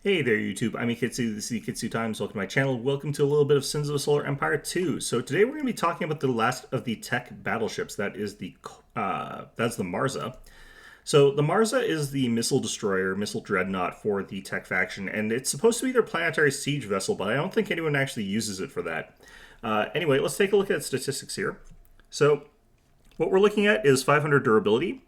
Hey there, YouTube. I'm Ikitsu, this is Ikitsu Times. Welcome to my channel. Welcome to a little bit of Sins of a Solar Empire 2. So today we're going to be talking about the last of the tech battleships. That's the Marza. So the Marza is the missile destroyer, missile dreadnought for the tech faction, and it's supposed to be their planetary siege vessel, but I don't think anyone actually uses it for that. Anyway, let's take a look at statistics here. So what we're looking at is 500 durability,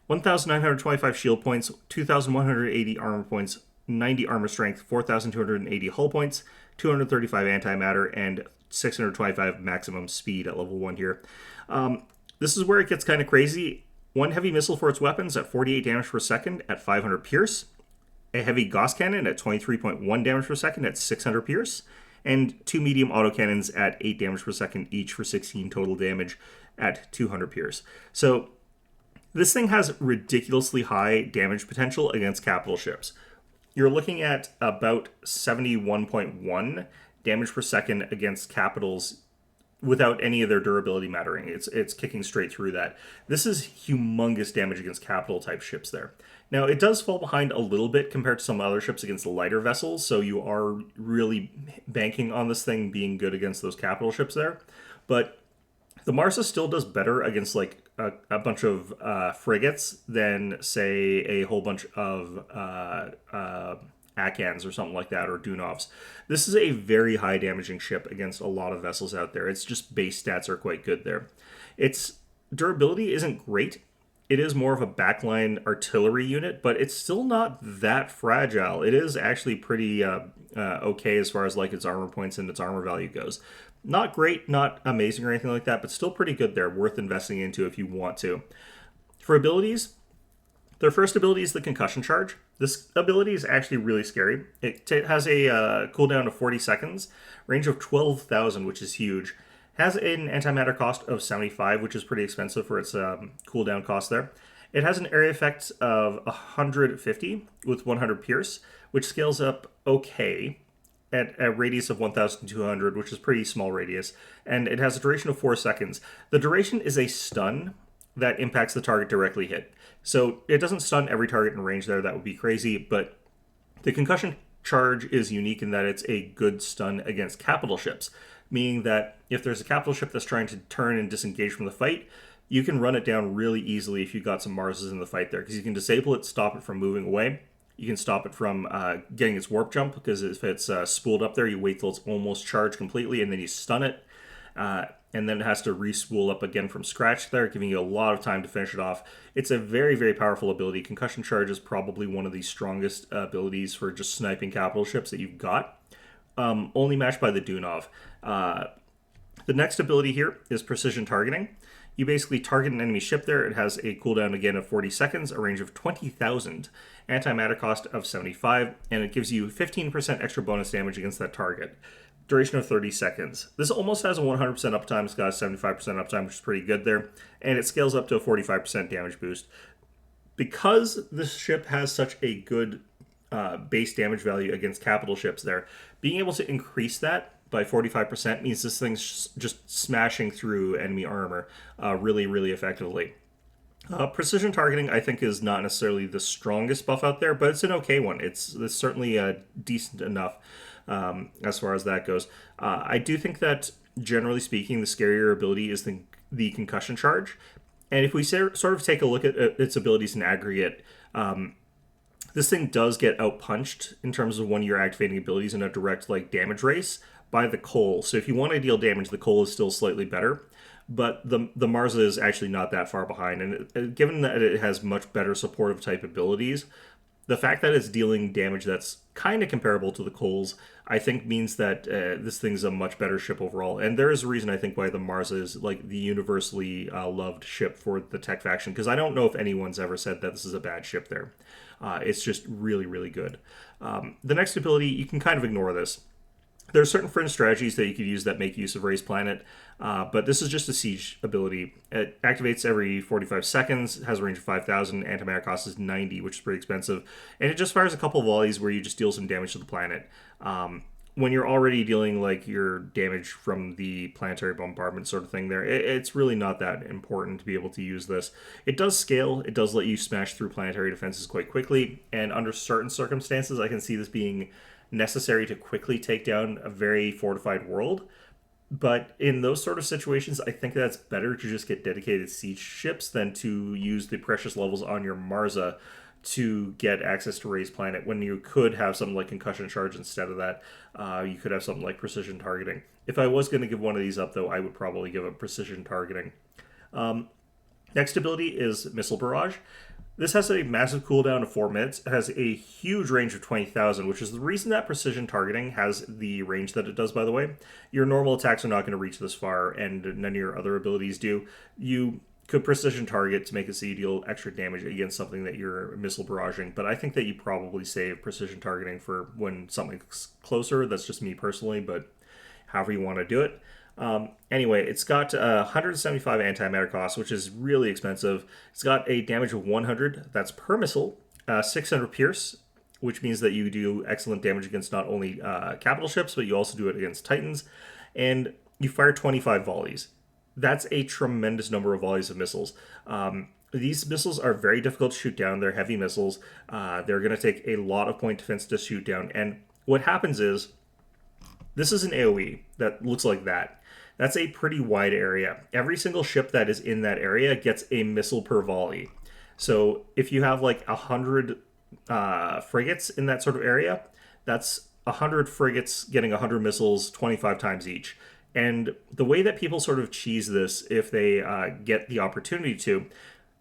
1,925 shield points, 2,180 armor points, 90 armor strength, 4,280 hull points, 235 antimatter, and 625 maximum speed at level 1 here. This is where it gets kind of crazy. One heavy missile for its weapons at 48 damage per second at 500 pierce, a heavy Gauss cannon at 23.1 damage per second at 600 pierce, and two medium autocannons at 8 damage per second each for 16 total damage at 200 pierce. So this thing has ridiculously high damage potential against capital ships. You're looking at about 71.1 damage per second against capitals without any of their durability mattering. It's kicking straight through that. This is humongous damage against capital type ships there. Now, it does fall behind a little bit compared to some other ships against lighter vessels, so you are really banking on this thing being good against those capital ships there. But the Marza still does better against like a bunch of frigates than, say, a whole bunch of Akans or something like that, or Dunovs. This is a very high damaging ship against a lot of vessels out there. It's just base stats are quite good there. Its durability isn't great. It is more of a backline artillery unit, but it's still not that fragile. It is actually pretty okay as far as like its armor points and its armor value goes. Not great, not amazing or anything like that, but still pretty good there, worth investing into if you want to. For abilities, their first ability is the concussion charge. This ability is actually really scary. It has a cooldown of 40 seconds, range of 12,000, which is huge. Has an antimatter cost of 75, which is pretty expensive for its cooldown cost there. It has an area effect of 150 with 100 pierce, which scales up okay at a radius of 1,200, which is pretty small radius, and it has a duration of 4 seconds. The duration is a stun that impacts the target directly hit. So it doesn't stun every target in range there, that would be crazy, but the concussion charge is unique in that it's a good stun against capital ships, meaning that if there's a capital ship that's trying to turn and disengage from the fight, you can run it down really easily if you've got some Marzas in the fight there, because you can disable it, stop it from moving away. You can stop it from getting its warp jump, because if it's spooled up there, you wait till it's almost charged completely, and then you stun it. And then it has to re-spool up again from scratch there, giving you a lot of time to finish it off. It's a very, very powerful ability. Concussion Charge is probably one of the strongest abilities for just sniping capital ships that you've got. Only matched by the Dunov. The next ability here is Precision Targeting. You basically target an enemy ship there. It has a cooldown again of 40 seconds, a range of 20,000, antimatter cost of 75, and it gives you 15% extra bonus damage against that target. Duration of 30 seconds. This almost has a 100% uptime. It's got a 75% uptime, which is pretty good there, and it scales up to a 45% damage boost. Because this ship has such a good base damage value against capital ships there, being able to increase that by 45% means this thing's just smashing through enemy armor really, really effectively. Precision targeting, I think, is not necessarily the strongest buff out there, but it's an okay one. It's certainly decent enough as far as that goes. I do think that, generally speaking, the scarier ability is the concussion charge. And if we sort of take a look at its abilities in aggregate, this thing does get outpunched in terms of when you're activating abilities in a direct like damage race by the Coal. So if you want to deal damage, the Coal is still slightly better. But the Marza is actually not that far behind. And given that it has much better supportive type abilities, the fact that it's dealing damage that's kind of comparable to the Coals, I think means that this thing's a much better ship overall. And there is a reason, I think, why the Marza is like the universally loved ship for the tech faction, because I don't know if anyone's ever said that this is a bad ship there. It's just really, really good. The next ability, you can kind of ignore this. There are certain fringe strategies that you could use that make use of Raised Planet, but this is just a siege ability. It activates every 45 seconds, has a range of 5,000, antimatter cost is 90, which is pretty expensive, and it just fires a couple volleys where you just deal some damage to the planet. when you're already dealing like your damage from the planetary bombardment sort of thing there, it's really not that important to be able to use this. It does scale, it does let you smash through planetary defenses quite quickly, and under certain circumstances I can see this being necessary to quickly take down a very fortified world. But in those sort of situations, I think that's better to just get dedicated siege ships than to use the precious levels on your Marza to get access to Ray's planet, when you could have something like concussion charge instead of that. You could have something like precision targeting. If I was going to give one of these up, though, I would probably give it precision targeting. Next ability is Missile Barrage. This has a massive cooldown of 4 minutes. It has a huge range of 20,000, which is the reason that precision targeting has the range that it does, by the way. Your normal attacks are not going to reach this far, and none of your other abilities do. You could precision target to make it so you deal extra damage against something that you're missile barraging, but I think that you probably save precision targeting for when something's closer. That's just me personally, but however you want to do it. Anyway, it's got 175 antimatter cost, which is really expensive. It's got a damage of 100, that's per missile, 600 pierce, which means that you do excellent damage against not only capital ships, but you also do it against titans, and you fire 25 volleys. That's a tremendous number of volleys of missiles. These missiles are very difficult to shoot down. They're heavy missiles. They're going to take a lot of point defense to shoot down, and what happens is, this is an AoE that looks like that. That's a pretty wide area. Every single ship that is in that area gets a missile per volley. So if you have like 100 frigates in that sort of area, that's 100 frigates getting 100 missiles 25 times each. And the way that people sort of cheese this, if they get the opportunity to,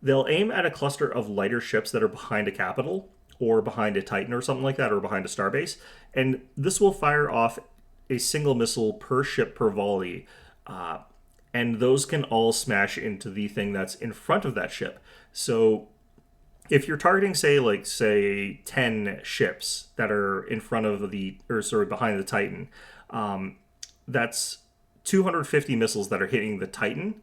they'll aim at a cluster of lighter ships that are behind a capital, or behind a Titan or something like that, or behind a starbase. And this will fire off a single missile per ship per volley, and those can all smash into the thing that's in front of that ship. So if you're targeting, say 10 ships that are in front of behind the Titan, that's 250 missiles that are hitting the Titan.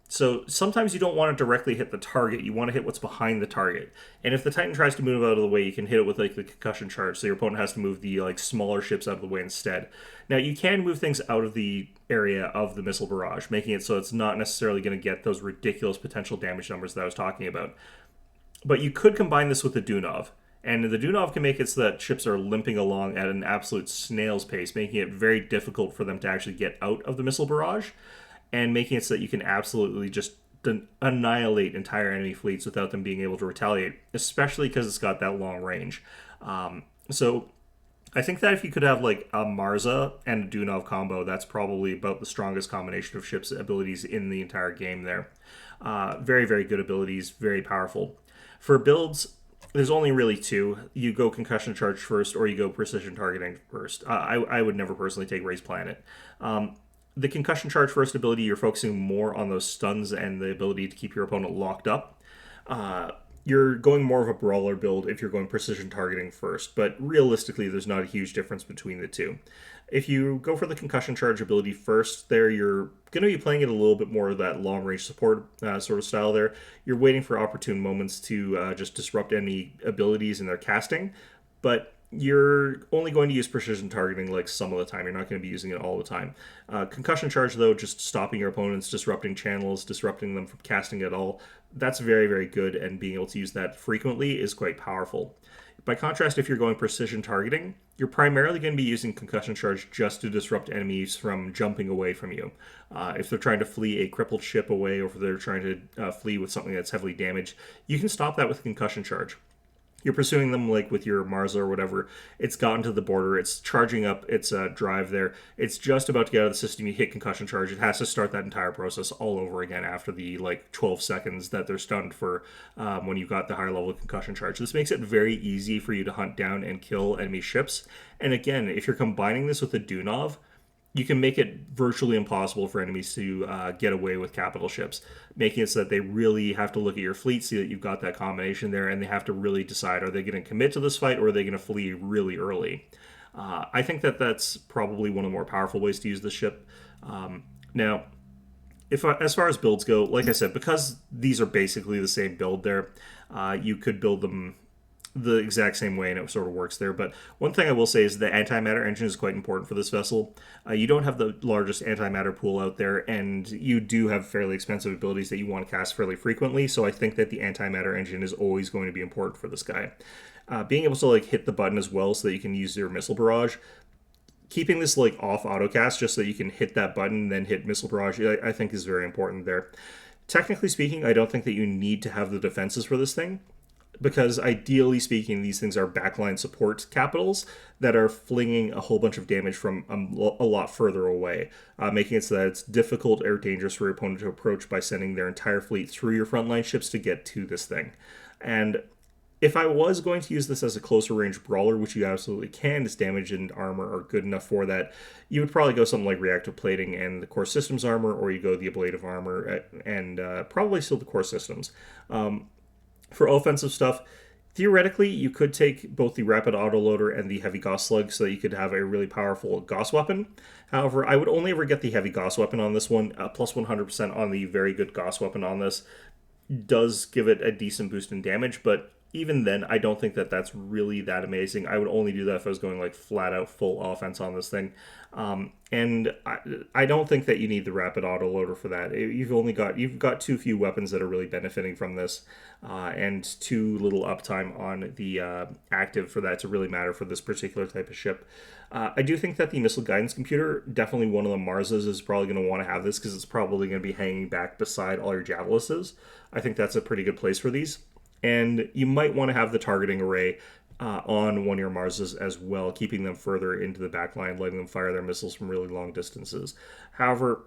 So sometimes you don't want to directly hit the target. You want to hit what's behind the target. And if the Titan tries to move out of the way, you can hit it with like the concussion charge. So your opponent has to move the like smaller ships out of the way instead. Now you can move things out of the area of the missile barrage, making it so it's not necessarily going to get those ridiculous potential damage numbers that I was talking about. But you could combine this with the Dunov. And the Dunov can make it so that ships are limping along at an absolute snail's pace, making it very difficult for them to actually get out of the missile barrage, and making it so that you can absolutely just annihilate entire enemy fleets without them being able to retaliate, especially because it's got that long range. So I think that if you could have like a Marza and a Dunov combo, that's probably about the strongest combination of ships' abilities in the entire game there. Very, very good abilities, very powerful. For builds, there's only really two. You go concussion charge first, or you go precision targeting first. I would never personally take Ray's Planet. The concussion charge first ability, you're focusing more on those stuns and the ability to keep your opponent locked up. You're going more of a brawler build if you're going precision targeting first, but realistically there's not a huge difference between the two. If you go for the concussion charge ability first, there you're going to be playing it a little bit more of that long range support sort of style there. You're waiting for opportune moments to just disrupt any abilities in their casting, but you're only going to use precision targeting like some of the time. You're not going to be using it all the time. Concussion charge, though, just stopping your opponents, disrupting channels, disrupting them from casting at all, that's very, very good, and being able to use that frequently is quite powerful. By contrast, if you're going precision targeting, you're primarily going to be using concussion charge just to disrupt enemies from jumping away from you. If they're trying to flee a crippled ship away, or if they're trying to flee with something that's heavily damaged, you can stop that with concussion charge. You're pursuing them like with your Marza or whatever. It's gotten to the border. It's charging up its drive there. It's just about to get out of the system. You hit concussion charge. It has to start that entire process all over again after the 12 seconds that they're stunned for when you got the higher level of concussion charge. This makes it very easy for you to hunt down and kill enemy ships. And again, if you're combining this with the Dunov, you can make it virtually impossible for enemies to get away with capital ships, making it so that they really have to look at your fleet, see that you've got that combination there, and they have to really decide, are they going to commit to this fight, or are they going to flee really early? I think that that's probably one of the more powerful ways to use this ship. Now, as far as builds go, like I said, because these are basically the same build there, you could build them the exact same way, and it sort of works there. But one thing I will say is the antimatter engine is quite important for this vessel. You don't have the largest antimatter pool out there, and you do have fairly expensive abilities that you want to cast fairly frequently. So I think that the antimatter engine is always going to be important for this guy. Being able to like hit the button as well, so that you can use your missile barrage. Keeping this like off autocast just so that you can hit that button and then hit missile barrage, I think is very important there. Technically speaking, I don't think that you need to have the defenses for this thing, because ideally speaking, these things are backline support capitals that are flinging a whole bunch of damage from a lot further away, making it so that it's difficult or dangerous for your opponent to approach by sending their entire fleet through your frontline ships to get to this thing. And if I was going to use this as a closer range brawler, which you absolutely can, its damage and armor are good enough for that, you would probably go something like reactive plating and the core systems armor, or you go the ablative armor and probably still the core systems. For offensive stuff, theoretically, you could take both the rapid autoloader and the heavy Gauss slug so that you could have a really powerful Gauss weapon. However, I would only ever get the heavy Gauss weapon on this one. Plus 100% on the very good Gauss weapon on this does give it a decent boost in damage, but even then, I don't think that that's really that amazing. I would only do that if I was going like flat out full offense on this thing. And I don't think that you need the rapid autoloader for that. You've got too few weapons that are really benefiting from this, and too little uptime on the active for that to really matter for this particular type of ship. I do think that the missile guidance computer, definitely one of the Marzas, is probably going to want to have this because it's probably going to be hanging back beside all your Javelises. I think that's a pretty good place for these. And you might want to have the targeting array on one of your Marzas as well, keeping them further into the back line, letting them fire their missiles from really long distances. However,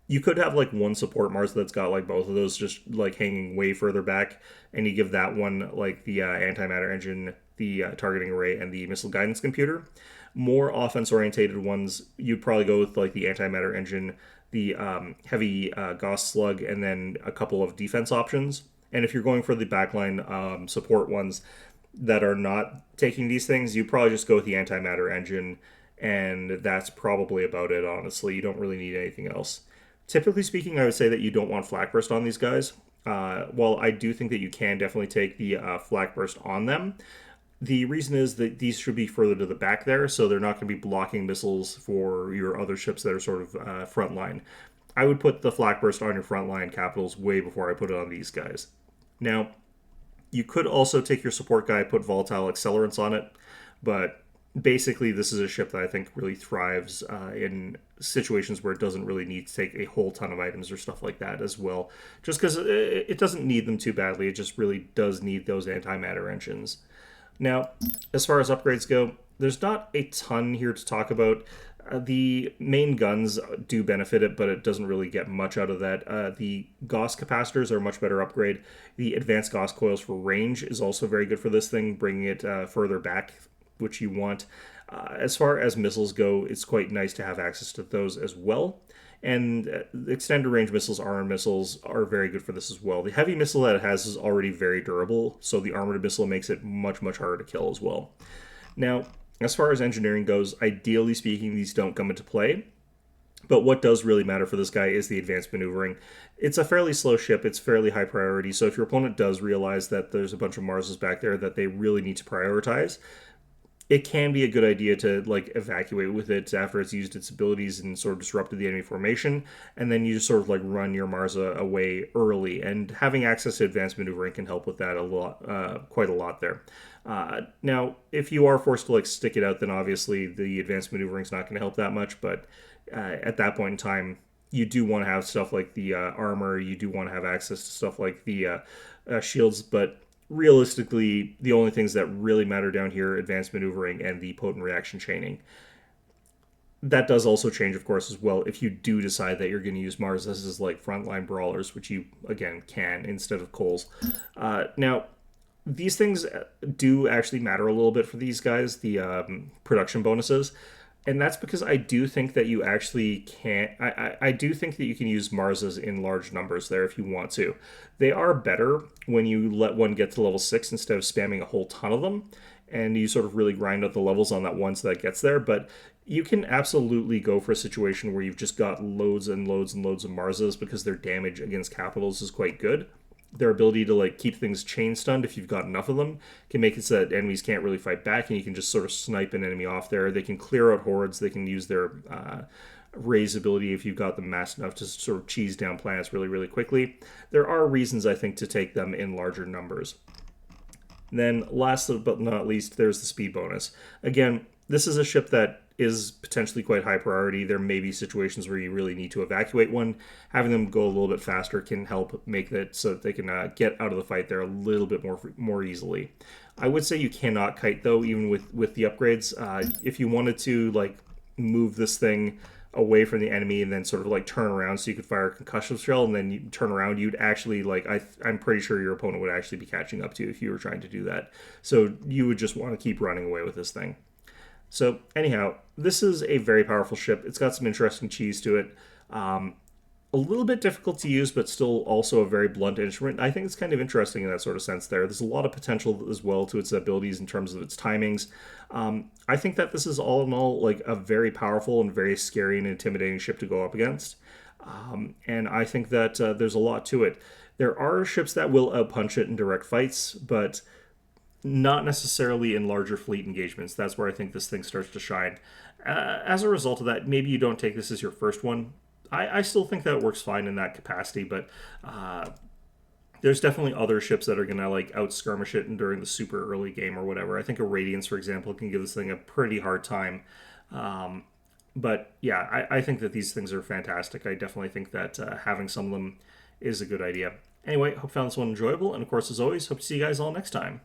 you could have like one support Marza that's got like both of those just like hanging way further back, and you give that one like the antimatter engine, the targeting array, and the missile guidance computer. More offense-orientated ones, you'd probably go with like the antimatter engine, the heavy Gauss slug, and then a couple of defense options. And if you're going for the backline support ones that are not taking these things, you probably just go with the antimatter engine, and that's probably about it, honestly. You don't really need anything else. Typically speaking, I would say that you don't want flak burst on these guys. While I do think that you can definitely take the flak burst on them, the reason is that these should be further to the back there, so they're not going to be blocking missiles for your other ships that are sort of frontline. I would put the flak burst on your frontline capitals way before I put it on these guys. Now, you could also take your support guy, put volatile accelerants on it, but basically this is a ship that I think really thrives in situations where it doesn't really need to take a whole ton of items or stuff like that as well, just because it doesn't need them too badly. It just really does need those antimatter engines. Now, as far as upgrades go, there's not a ton here to talk about. The main guns do benefit it, but it doesn't really get much out of that. The Gauss capacitors are a much better upgrade. The advanced Gauss coils for range is also very good for this thing, bringing it further back, which you want. As far as missiles go, it's quite nice to have access to those as well. And extended range missiles, armored missiles, are very good for this as well. The heavy missile that it has is already very durable, so the armored missile makes it much, much harder to kill as well. Now, as far as engineering goes, ideally speaking, these don't come into play. But what does really matter for this guy is the advanced maneuvering. It's a fairly slow ship, it's fairly high priority, so if your opponent does realize that there's a bunch of Marzas back there that they really need to prioritize, it can be a good idea to like evacuate with it after it's used its abilities and sort of disrupted the enemy formation, and then you just sort of like run your Marza away early. And having access to advanced maneuvering can help with that a lot, quite a lot there. Now, if you are forced to like stick it out, then obviously the advanced maneuvering is not going to help that much. But at that point in time, you do want to have stuff like the armor. You do want to have access to stuff like the shields, but realistically, the only things that really matter down here, advanced maneuvering and the potent reaction chaining. That does also change, of course, as well, if you do decide that you're going to use Marzas as like frontline brawlers, which you, again, can instead of Coles. Now, these things do actually matter a little bit for these guys, the production bonuses. And that's because I do think that you actually can. I do think that you can use Marzas in large numbers there if you want to. They are better when you let one get to level 6 instead of spamming a whole ton of them, and you sort of really grind out the levels on that one so that gets there. But you can absolutely go for a situation where you've just got loads and loads and loads of Marzas because their damage against capitals is quite good. their ability to like keep things chain stunned if you've got enough of them can make it so that enemies can't really fight back, and you can just sort of snipe an enemy off there. They can clear out hordes. They can use their raise ability if you've got them massed enough to sort of cheese down planets really, really quickly. There are reasons, I think, to take them in larger numbers. And then last but not least, there's the speed bonus. Again, this is a ship that is potentially quite high priority. There may be situations where you really need to evacuate one. Having them go a little bit faster can help make that so that they can get out of the fight there a little bit more easily. I would say you cannot kite though, even with the upgrades. If you wanted to like move this thing away from the enemy and then sort of like turn around so you could fire a concussion shell and then you turn around, you'd actually like I'm pretty sure your opponent would actually be catching up to you if you were trying to do that. So you would just want to keep running away with this thing. So anyhow, this is a very powerful ship. It's got some interesting cheese to it. A little bit difficult to use, but still also a very blunt instrument. I think it's kind of interesting in that sort of sense there. There's a lot of potential as well to its abilities in terms of its timings. I think that this is all in all like a very powerful and very scary and intimidating ship to go up against. And I think that there's a lot to it. There are ships that will outpunch it in direct fights, but not necessarily in larger fleet engagements. That's where I think this thing starts to shine. As a result of that, maybe you don't take this as your first one. I still think that works fine in that capacity, but there's definitely other ships that are going to like out-skirmish it during the super early game or whatever. I think a Radiance, for example, can give this thing a pretty hard time. But yeah, I think that these things are fantastic. I definitely think that having some of them is a good idea. Anyway, hope you found this one enjoyable, and of course, as always, hope to see you guys all next time.